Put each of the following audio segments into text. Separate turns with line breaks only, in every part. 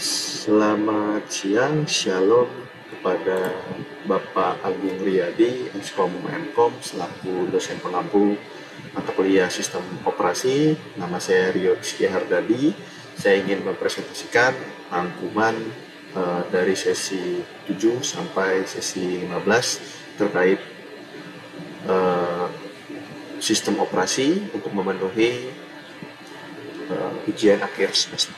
Selamat siang, Shalom kepada Bapak Agung Riyadi, Ekskom Menkom, selaku dosen pengampu mata kuliah Sistem Operasi. Nama saya Rio Rizky Hardadi. Saya ingin mempresentasikan rangkuman dari sesi 7 sampai sesi 15 terkait sistem operasi untuk memenuhi ujian akhir semester.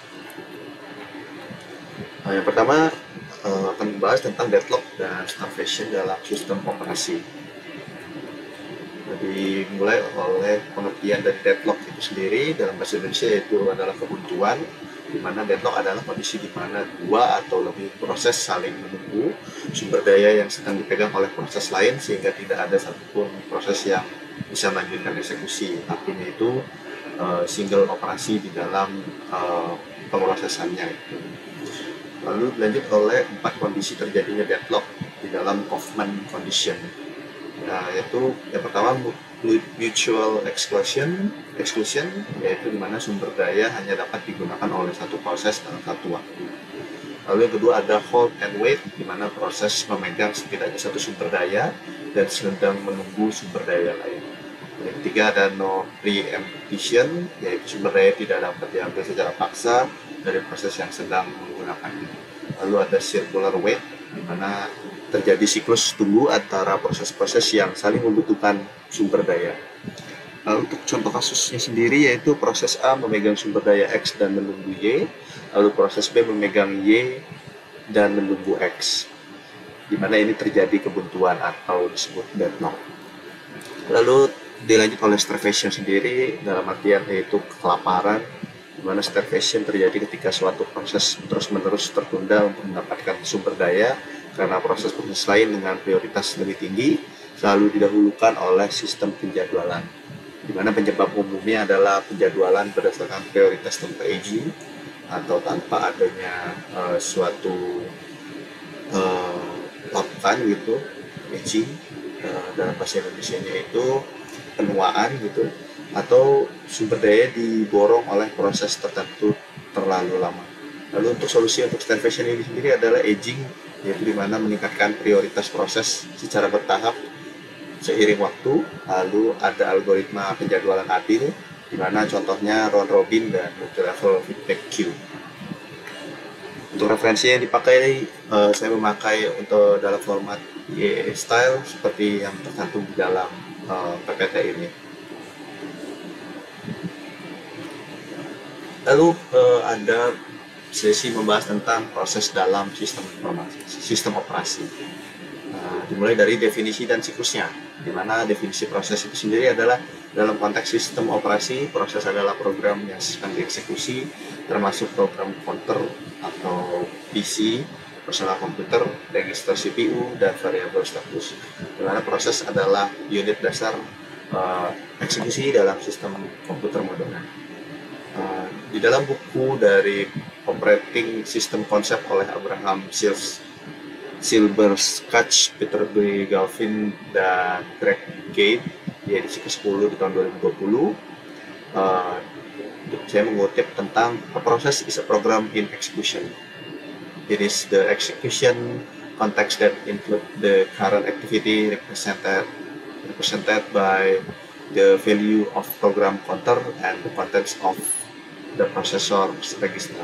Yang pertama akan membahas tentang deadlock dan starvation dalam sistem operasi. Dimulai oleh pengertian dari deadlock itu sendiri dalam bahasa Indonesia, yaitu adalah kebuntuan, di mana deadlock adalah kondisi di mana dua atau lebih proses saling menunggu sumber daya yang sedang dipegang oleh proses lain, sehingga tidak ada satupun proses yang bisa melanjutkan eksekusi. Artinya itu single operasi di dalam pemrosesannya itu. Lalu dilanjut oleh 4 kondisi terjadinya deadlock di dalam Kaufman condition, yaitu yang pertama mutual exclusion, yaitu di mana sumber daya hanya dapat digunakan oleh satu proses dalam satu waktu. Lalu yang kedua ada hold and wait, di mana proses memegang setidaknya satu sumber daya dan sedang menunggu sumber daya lain. Yang ketiga ada no preemption, yaitu sumber daya tidak dapat diambil secara paksa dari proses yang sedang menggunakannya. Lalu ada circular wait, di mana terjadi siklus tunggu antara proses-proses yang saling membutuhkan sumber daya. Lalu untuk contoh kasusnya sendiri, yaitu proses A memegang sumber daya X dan menunggu Y, lalu proses B memegang Y dan menunggu X, di mana ini terjadi kebuntuan atau disebut deadlock. Lalu dilanjut oleh starvation sendiri, dalam artian yaitu kelaparan, di mana starvation terjadi ketika suatu proses terus-menerus tertunda untuk mendapatkan sumber daya karena proses-proses lain dengan prioritas lebih tinggi selalu didahulukan oleh sistem penjadwalan, di mana penyebab umumnya adalah penjadwalan berdasarkan prioritas tanpa aging atau tanpa adanya suatu lakukan gitu, aging dalam bahasa Indonesianya itu penuaan gitu, atau sumber daya diborong oleh proses tertentu terlalu lama. Lalu untuk solusi untuk starvation ini sendiri adalah aging, yaitu dimana meningkatkan prioritas proses secara bertahap seiring waktu. Lalu ada algoritma penjadwalan adil, dimana contohnya round robin dan multi-level feedback queue. Untuk referensi yang dipakai, saya memakai untuk dalam format YE style seperti yang tercantum di dalam PPT ini. Lalu ada sesi membahas tentang proses dalam sistem operasi. Dimulai dari definisi dan siklusnya, di mana definisi proses itu sendiri adalah dalam konteks sistem operasi, proses adalah program yang sedang dieksekusi, termasuk program counter atau PC, personal komputer, register CPU, dan variabel status. Di mana proses adalah unit dasar eksekusi dalam sistem komputer modern. Di dalam buku dari Operating System Concept oleh Abraham Silberschatz, Peter B. Galvin, dan Greg Gade di edisi ke-10 di tahun 2020, saya mengutip tentang a process is a program in execution. It is the execution context that include the current activity represented by the value of program counter and the contents of the processor register.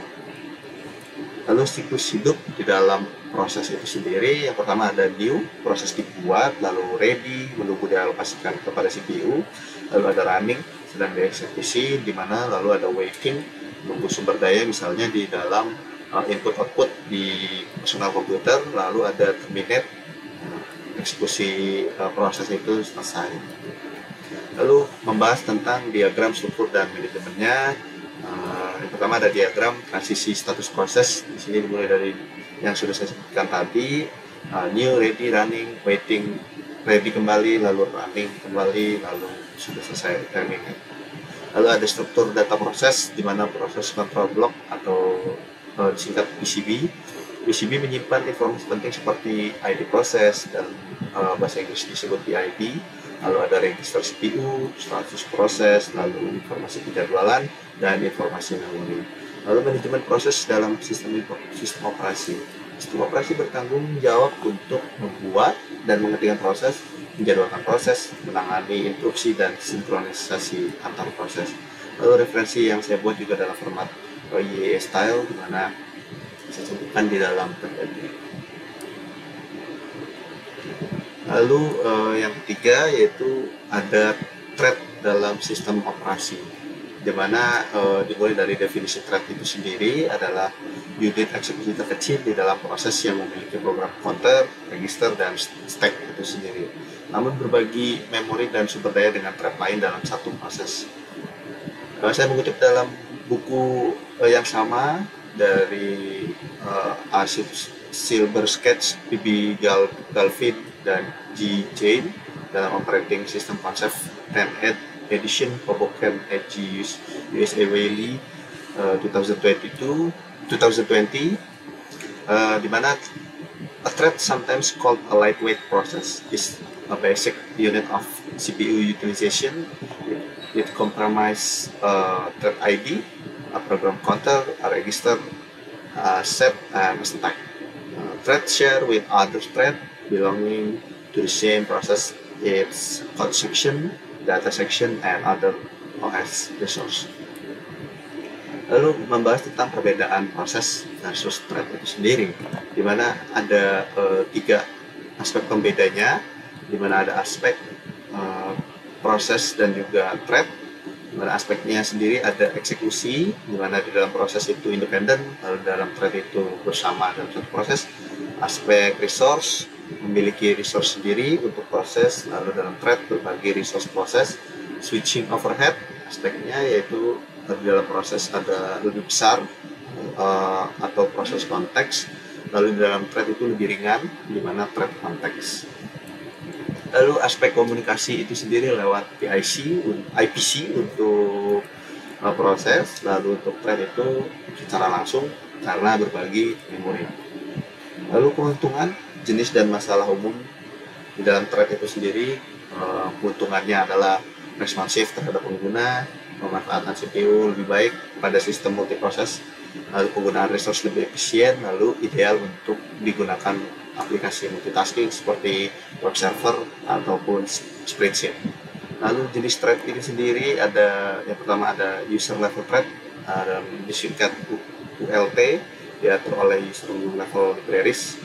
Lalu siklus hidup di dalam proses itu sendiri, yang pertama ada new, proses dibuat, lalu ready, menunggu dialokasikan kepada CPU, lalu ada running, sedang dieksekusi, di mana lalu ada waiting, menunggu sumber daya misalnya di dalam input-output di personal komputer, lalu ada terminate, eksekusi proses itu selesai. Lalu membahas tentang diagram struktur dan manajemennya. Yang pertama ada diagram transisi status proses. Di sini dimulai dari yang sudah saya sebutkan tadi, new, ready, running, waiting, ready kembali, lalu running kembali, lalu sudah selesai terminate. Lalu ada struktur data proses, di mana proses control block atau disingkat PCB. PCB menyimpan informasi penting seperti ID proses dan bahasa Inggris disebut PID. Lalu ada register CPU, status proses, lalu informasi penjadwalan, dan informasi memori. Lalu manajemen proses dalam sistem operasi. Sistem operasi bertanggung jawab untuk membuat dan mengerjakan proses, menjadwalkan proses, menangani interupsi dan sinkronisasi antar proses. Lalu referensi yang saya buat juga dalam format YE style, di mana saya contohkan di dalam PPT. Lalu yang ketiga yaitu ada thread dalam sistem operasi, di mana dimulai dari definisi thread itu sendiri adalah unit eksekusi terkecil di dalam proses yang memiliki program counter, register, dan stack itu sendiri, namun berbagi memori dan sumber daya dengan thread lain dalam satu proses. Saya mengutip dalam buku yang sama dari Asif Silbersketch, PB Galvin, dan G. Jane dalam Operating System Concept 10th Edition Hoboken at USA Whaley 2020, di mana a thread, sometimes called a lightweight process, is a basic unit of CPU utilization. It comprises thread ID, a program counter, a register, a set, and a stack. Thread share with other thread belonging to the same process its code section, data section, and other OS resource. Lalu membahas tentang perbedaan proses versus thread itu sendiri, di mana ada tiga aspek pembedanya, di mana ada aspek proses dan juga thread. Pada aspeknya sendiri ada eksekusi, di mana di dalam proses itu independen, lalu dalam thread itu bersama dalam satu proses. Aspek resource, memiliki resource sendiri untuk proses, lalu dalam thread berbagi resource proses. Switching overhead, aspeknya yaitu di dalam proses ada lebih besar atau proses konteks, lalu di dalam thread itu lebih ringan, di mana thread konteks. Lalu aspek komunikasi itu sendiri lewat IPC untuk proses, lalu untuk thread itu secara langsung karena berbagi memori. Lalu keuntungan, jenis dan masalah umum di dalam thread itu sendiri, keuntungannya adalah responsif terhadap pengguna, pemanfaatan CPU lebih baik pada sistem multiproses, lalu penggunaan resource lebih efisien, lalu ideal untuk digunakan aplikasi multitasking seperti web server ataupun spreadsheet. Lalu jenis thread ini sendiri ada, yang pertama ada user level thread, disingkat ULT, diatur oleh user level libraries.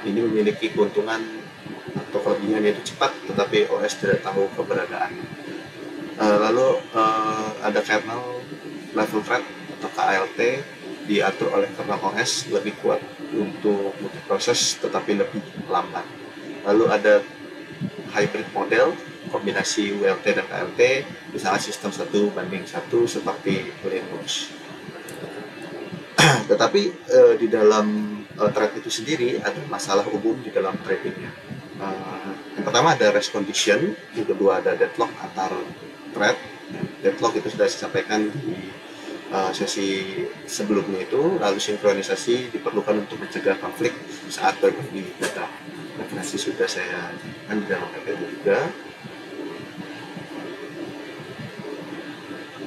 Ini memiliki keuntungan atau kelebihan yaitu cepat, tetapi OS tidak tahu keberadaannya. Lalu ada kernel level thread atau KLT, diatur oleh kernel OS, lebih kuat untuk multiproses tetapi lebih lambat. Lalu ada hybrid model, kombinasi ULT dan KLT, misalnya sistem 1:1 seperti Linux. Tetapi di dalam thread itu sendiri ada masalah umum di dalam threadingnya. Yang pertama ada race condition, yang kedua ada deadlock antar thread. Deadlock itu sudah disampaikan di sesi sebelumnya itu. Lalu sinkronisasi diperlukan untuk mencegah konflik saat berbagi data. Referensi sudah saya kan di dalam PPT juga.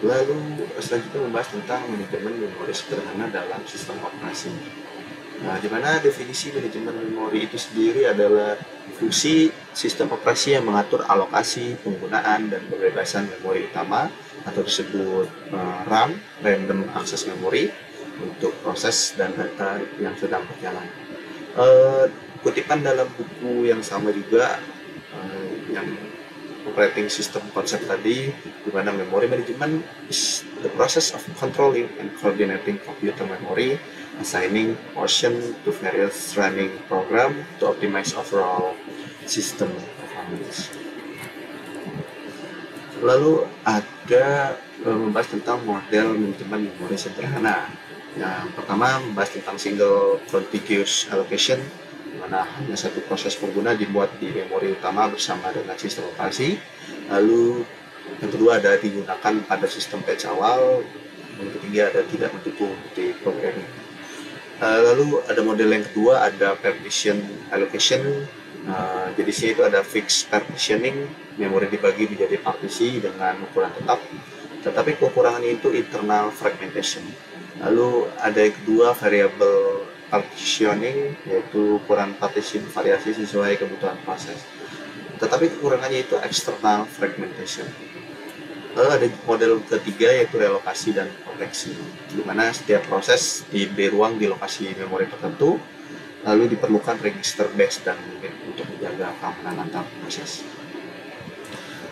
Lalu selanjutnya membahas tentang manajemen memori sederhana dalam sistem operasi. Di mana definisi manajemen memori itu sendiri adalah fungsi sistem operasi yang mengatur alokasi, penggunaan, dan pembebasan memori utama atau disebut RAM, Random Access Memory, untuk proses dan data yang sedang berjalan. Kutipan dalam buku yang sama juga, yang operating system konsep tadi, di mana memory management is the process of controlling and coordinating computer memory, assigning portion to various running program to optimize overall system performance. Lalu ada membahas tentang model manajemen memori sederhana. Yang pertama membahas tentang single contiguous allocation, di mana hanya satu proses pengguna dibuat di memori utama bersama dengan sistem operasi. Lalu yang kedua ada digunakan pada sistem batch awal. Yang ketiga ada tidak mendukung di programming. Lalu ada model yang kedua ada partition allocation. Jenisnya itu ada fixed partitioning, memori dibagi menjadi partisi dengan ukuran tetap, tetapi kekurangannya itu internal fragmentation. Lalu ada yang kedua variable partitioning, yaitu ukuran partition variasi sesuai kebutuhan proses. Tetapi kekurangannya itu external fragmentation. Lalu ada model ketiga yaitu relokasi dan proteksi, di mana setiap proses diberi ruang di lokasi memori tertentu, lalu diperlukan register base dan unit untuk menjaga keamanan antar proses.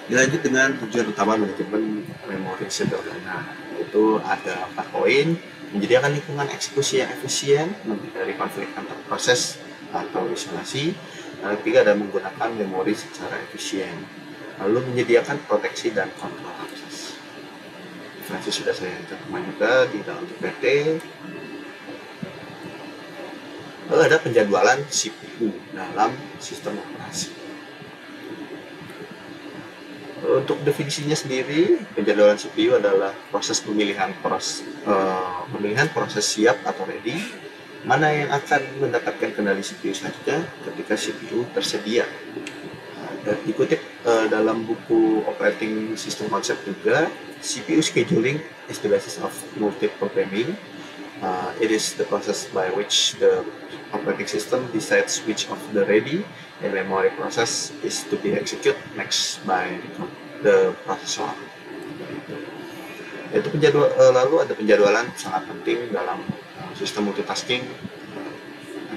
Dilanjut dengan tujuan utama manajemen memori sederhana, yaitu ada 4 poin: menyediakan lingkungan eksekusi yang efisien, menghindari konflik antar proses atau isolasi. Ketiga ada menggunakan memori secara efisien, lalu menyediakan proteksi dan kontrol akses. Referensi sudah saya cantumkan juga di dalam PPT. Lalu ada penjadwalan CPU dalam sistem operasi. Untuk definisinya sendiri, penjadwalan CPU adalah proses pemilihan proses siap atau ready, mana yang akan mendapatkan kendali CPU saja ketika CPU tersedia. Dan dikutip dalam buku Operating System Concept juga, CPU scheduling is the basis of multi-programming. It is the process by which the operating system decides which of the ready and memory process is to be executed next by the processor. Lalu ada penjadwalan sangat penting dalam sistem multitasking.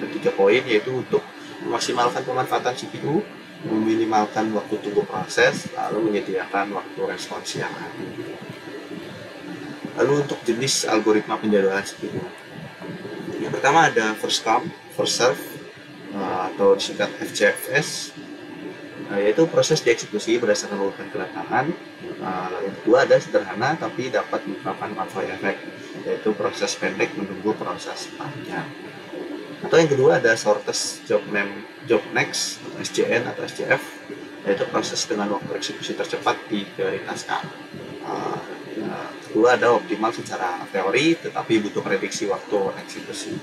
Ada 3 poin, yaitu untuk memaksimalkan pemanfaatan CPU, meminimalkan waktu tunggu proses, lalu menyediakan waktu respons yang adil. Lalu untuk jenis algoritma penjadwalan CPU, yang pertama ada first come first serve atau disingkat FCFS, yaitu proses dieksekusi berdasarkan urutan kedatangan. Yang kedua ada sederhana tapi dapat menyebabkan convoy effect, yaitu proses pendek menunggu proses panjang. Atau yang kedua ada shortest job next atau SJN atau SJF, yaitu proses dengan waktu eksekusi tercepat diprioritaskan. Kedua ada optimal secara teori tetapi butuh prediksi waktu eksekusi.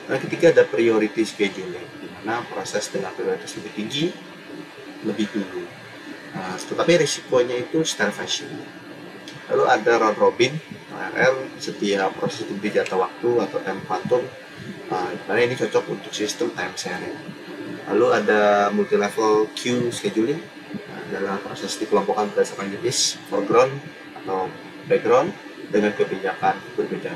Yang ketiga ada priority scheduling, di mana proses dengan prioritas lebih tinggi lebih dulu, tetapi risikonya itu starvation. Lalu ada round robin RR, setiap proses diberi jatah waktu atau time quantum, karena ini cocok untuk sistem time sharing. Lalu ada multi level queue scheduling, dalam proses dikelompokkan berdasarkan jenis foreground atau background dengan kebijakan berbeda.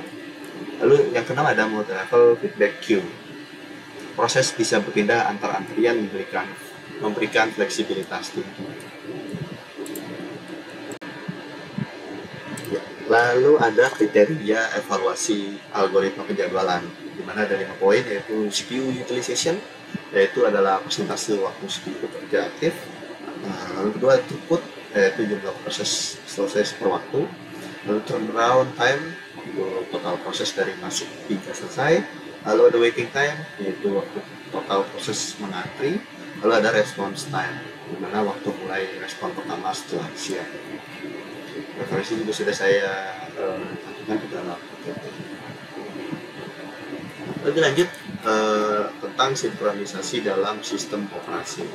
Lalu yang keenam ada multi level feedback queue, proses bisa berpindah antar antrian memberikan fleksibilitas tinggi. Lalu ada kriteria evaluasi algoritma penjadwalan, di mana ada 5 poin, yaitu CPU utilization, yaitu adalah persentase waktu CPU bekerja aktif. Lalu kedua throughput, yaitu jumlah proses selesai per waktu. Lalu turnaround time, total proses dari masuk hingga selesai. Lalu ada waiting time, yaitu waktu total proses mengantri. Lalu ada response time, di mana waktu mulai respon pertama setelah siap. Referensi juga sudah saya cantumkan di dalam PPT. Lalu lanjut tentang sinkronisasi dalam sistem operasi.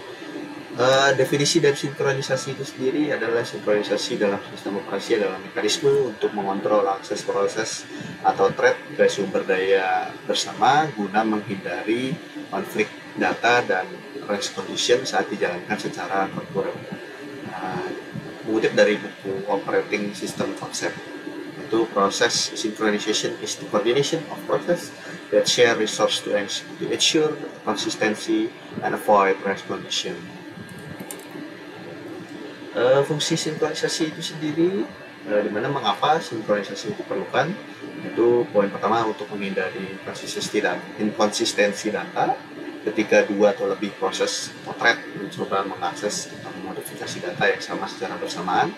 Definisi dari sinkronisasi itu sendiri adalah sinkronisasi dalam sistem operasi adalah mekanisme untuk mengontrol akses proses atau thread ke sumber daya bersama guna menghindari konflik data dan race condition saat dijalankan secara konkuren. Mengutip dari buku Operating System Concept, itu proses synchronization is the coordination of process that share resource to ensure consistency and avoid race condition. Fungsi sinkronisasi itu sendiri, di mana mengapa sinkronisasi diperlukan, itu poin pertama untuk menghindari inkonsistensi data ketika 2 atau lebih proses atau thread mencoba mengakses atau memodifikasi data yang sama secara bersamaan.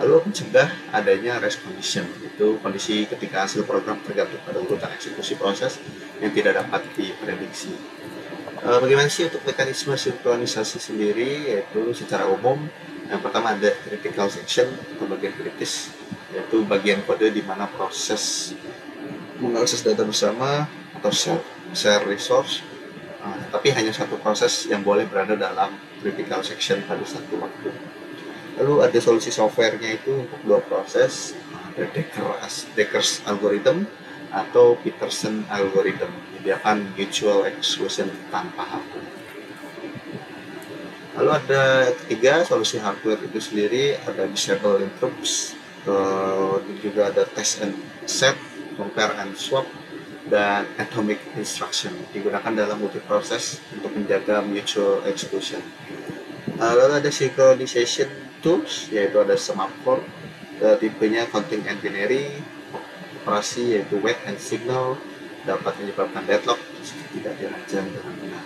Lalu mencegah adanya race condition, itu kondisi ketika hasil program tergantung pada urutan eksekusi proses yang tidak dapat diprediksi. Bagaimana sih untuk mekanisme sinkronisasi sendiri? Yaitu secara umum, yang pertama ada critical section atau bagian kritis, yaitu bagian kode di mana proses mengakses data bersama atau share resource, tapi hanya satu proses yang boleh berada dalam critical section pada satu waktu. Lalu ada solusi softwarenya itu untuk 2 proses, ada Dekker's algorithm, atau Peterson algorithm, menyediakan mutual exclusion tanpa hakku. Lalu ada ketiga, solusi hardware itu sendiri, ada disable interrupts, juga ada test and set, compare and swap, dan atomic instruction, digunakan dalam multiproses untuk menjaga mutual exclusion. Lalu ada synchronization tools, yaitu ada semaphore, tipenya counting and binary, operasi yaitu wait and signal, dapat menyebabkan deadlock jika tidak dirancang dengan benar.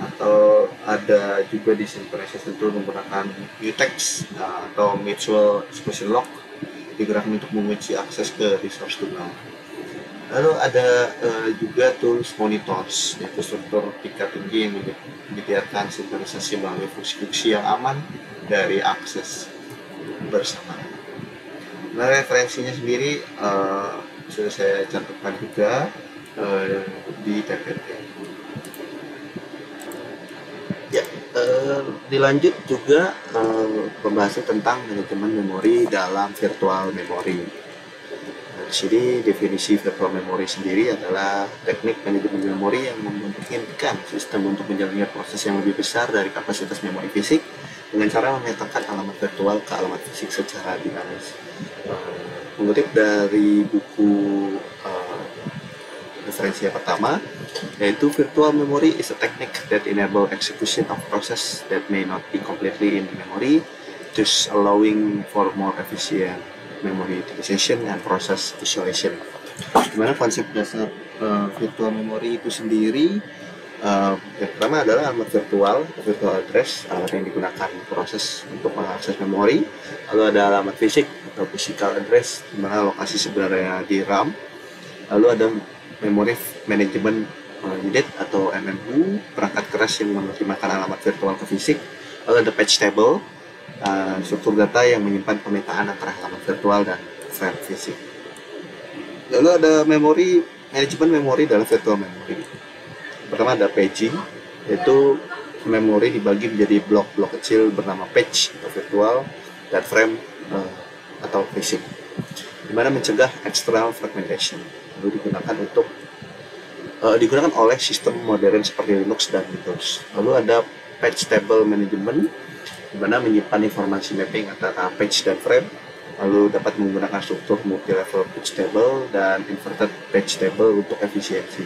Atau ada juga di synchronization tool menggunakan mutex atau mutual exclusion lock, digunakan untuk mengunci akses ke resource tunggal. Lalu ada juga tools monitors, yaitu struktur tingkat tinggi yang menyediakan sinkronisasi melalui fungsi-fungsi yang aman dari akses bersama. Nah, referensinya sendiri sudah saya cantumkan juga di PPT. Ya, dilanjut juga pembahasan tentang manajemen memori dalam virtual memory. Di sini definisi virtual memory sendiri adalah teknik manajemen memori yang memungkinkan sistem untuk menjalankan proses yang lebih besar dari kapasitas memori fisik dengan cara memetakan alamat virtual ke alamat fisik secara dinamis. Mengutip dari buku referensi yang pertama, yaitu virtual memory is a technique that enable execution of process that may not be completely in the memory, thus allowing for more efficient memory utilization and process visualization. Dimana konsep dasar virtual memory itu sendiri, yang pertama adalah alamat virtual address, alamat yang digunakan proses untuk mengakses memori. Lalu ada alamat fisik atau physical address, di mana lokasi sebenarnya di RAM. Lalu ada memory management unit atau MMU, perangkat keras yang menerjemahkan alamat virtual ke fisik. Lalu ada patch table, struktur data yang menyimpan pemetaan antara alamat virtual dan frame fisik. Lalu ada manajemen memori dalam virtual memory. Pertama ada paging, yaitu memori dibagi menjadi blok-blok kecil bernama patch atau virtual dan frame atau fisik, dimana mencegah external fragmentation. Lalu digunakan oleh sistem modern seperti Linux dan Windows. Lalu ada patch table management, di mana menyimpan informasi mapping antara patch dan frame. Lalu dapat menggunakan struktur multi-level patch table dan inverted patch table untuk efisiensi.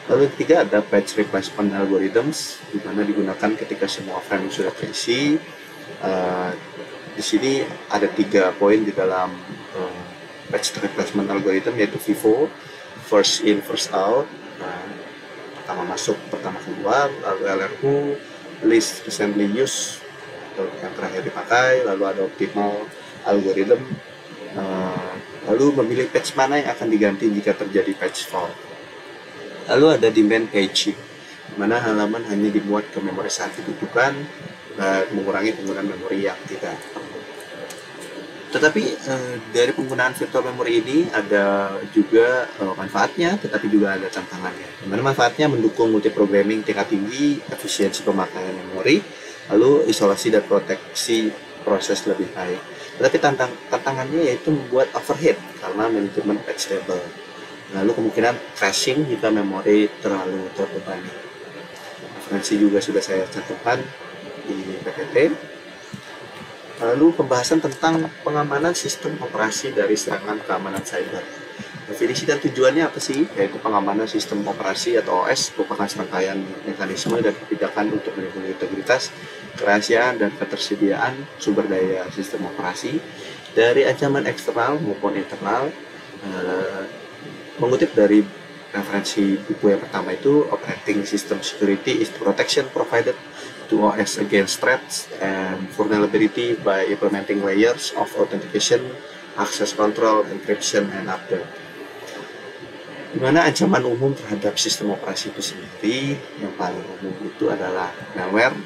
Lalu yang ketiga ada patch replacement algorithms, di mana digunakan ketika semua frame sudah terisi. Di sini ada 3 poin di dalam patch replacement algorithm, yaitu FIFO, first in first out, pertama masuk pertama keluar. Lalu LRU, least recently used, yang terakhir dipakai. Lalu ada optimal algorithm, lalu memilih patch mana yang akan diganti jika terjadi patch fault. Lalu ada demand caching, di mana halaman hanya dimuat ke memori saat dibutuhkan dan mengurangi penggunaan memori yang tidak. Tetapi dari penggunaan virtual memory ini ada juga manfaatnya, tetapi juga ada tantangannya. Dimana manfaatnya mendukung multiprogramming tingkat tinggi, efisiensi pemakaian memori, lalu isolasi dan proteksi proses lebih baik. Tetapi tantangannya yaitu membuat overhead karena manajemen patch table. Lalu kemungkinan crashing jika memori terlalu terbebani. Referensi juga sudah saya cantumkan di PPT. Lalu pembahasan tentang pengamanan sistem operasi dari serangan keamanan cyber. Definisi dan tujuannya apa sih? Yaitu pengamanan sistem operasi atau OS merupakan serangkaian mekanisme dan kebijakan untuk melindungi integritas, kerahasiaan, dan ketersediaan sumber daya sistem operasi dari ancaman eksternal maupun internal. Mengutip dari referensi buku yang pertama itu, operating system security is the protection provided to OS against threats and vulnerability by implementing layers of authentication, access control, encryption, and update. Dimana ancaman umum terhadap sistem operasi itu sendiri, yang paling umum itu adalah malware,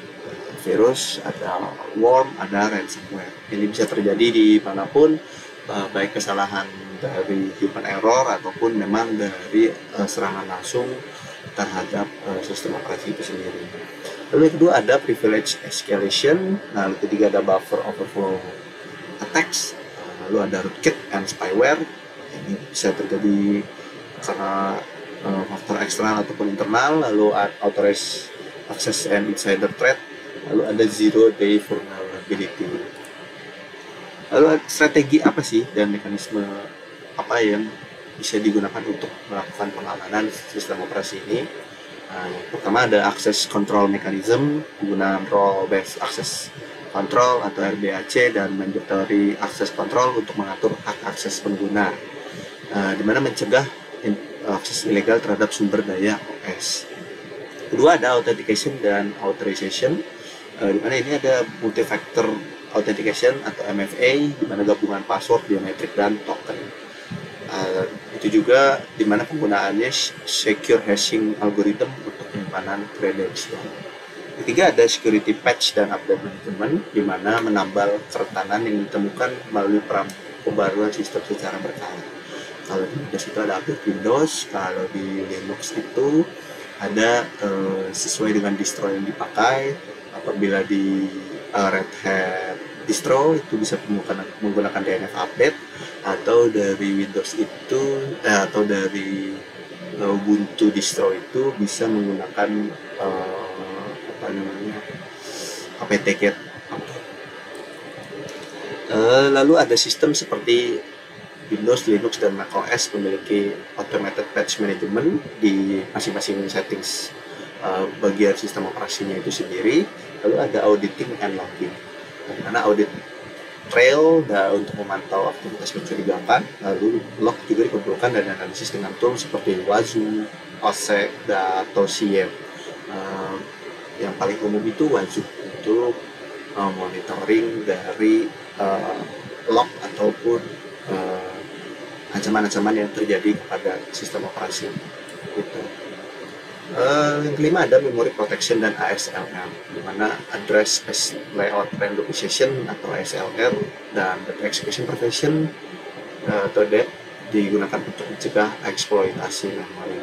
virus, ada worm, ada ransomware. Ini bisa terjadi di manapun, baik kesalahan dari human error ataupun memang dari serangan langsung terhadap sistem operasi itu sendiri. Lalu yang kedua ada privilege escalation, lalu ketiga ada buffer overflow attacks, lalu ada rootkit and spyware. Ini bisa terjadi karena faktor eksternal ataupun internal, lalu authorized access and insider threat, lalu ada zero day vulnerability. Lalu strategi apa sih dan mekanisme apa yang bisa digunakan untuk melakukan pengamanan sistem operasi ini? Yang pertama ada access control mechanism, penggunaan role based access control atau RBAC dan mandatory access control untuk mengatur hak akses pengguna, di mana mencegah akses ilegal terhadap sumber daya OS. Kedua ada authentication dan authorization, di mana ini ada multi-factor authentication atau MFA, di mana gabungan password, biometrik, dan token. Itu juga di mana penggunaannya secure hashing algorithm untuk penyimpanan kredensial. Ketiga ada security patch dan update management, di mana menambal kerentanan yang ditemukan melalui pembaruan sistem secara berkala. Kalau di Windows itu ada update Windows, kalau di Linux itu ada sesuai dengan distro yang dipakai. Apabila di Red Hat distro itu bisa menggunakan DNF update, atau dari Windows itu atau dari Ubuntu distro itu bisa menggunakan apt-get update. Lalu ada sistem seperti Windows, Linux, dan macOS memiliki automated patch management di masing-masing settings bagian sistem operasinya itu sendiri. Lalu ada auditing and logging, di mana audit trail untuk memantau aktivitas mencurigakan. Lalu log juga dikumpulkan dan analisis dengan tool seperti Wazoo, OSEC, atau SIEM. Yang paling umum itu Wazoo untuk monitoring dari log ataupun ancaman-ancaman yang terjadi kepada sistem operasi. Gitu. Yang kelima ada memory protection dan ASLR, di mana address space layout randomization atau ASLR dan data execution prevention atau DEP digunakan untuk mencegah eksploitasi memori.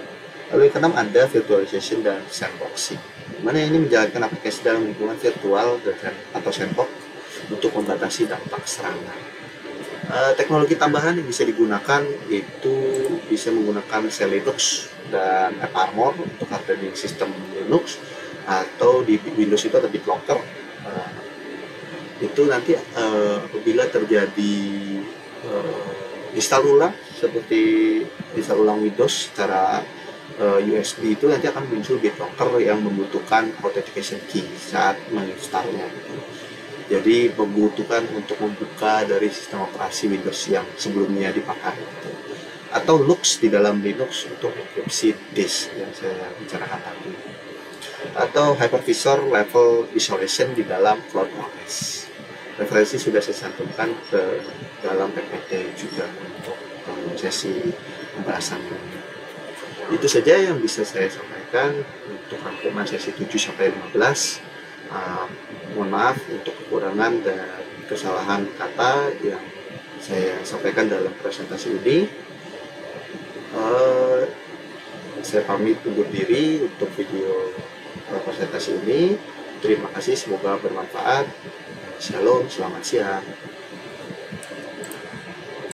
Lalu yang keenam ada virtualization dan sandboxing, di mana ini menjalankan aplikasi dalam lingkungan virtual atau sandbox untuk membatasi dampak serangan. Teknologi tambahan yang bisa digunakan itu bisa menggunakan Shell Linux dan AppArmor untuk hardening sistem Linux, atau di Windows itu ada BitLocker. Itu nanti apabila terjadi install ulang seperti install ulang Windows secara USB, itu nanti akan muncul BitLocker yang membutuhkan authentication key saat menginstalnya. Jadi membutuhkan untuk membuka dari sistem operasi Windows yang sebelumnya dipakai, atau Lux di dalam Linux untuk enkripsi disk yang saya bicarakan tadi, atau hypervisor level isolation di dalam CloudOS. Referensi sudah saya cantumkan ke dalam PPT juga untuk sesi pembahasannya. Itu saja yang bisa saya sampaikan untuk rangkuman sesi 7-15. Mohon maaf untuk kekurangan dan kesalahan kata yang saya sampaikan dalam presentasi ini. Saya pamit undur diri untuk video presentasi ini. Terima kasih, semoga bermanfaat. Shalom, selamat siang.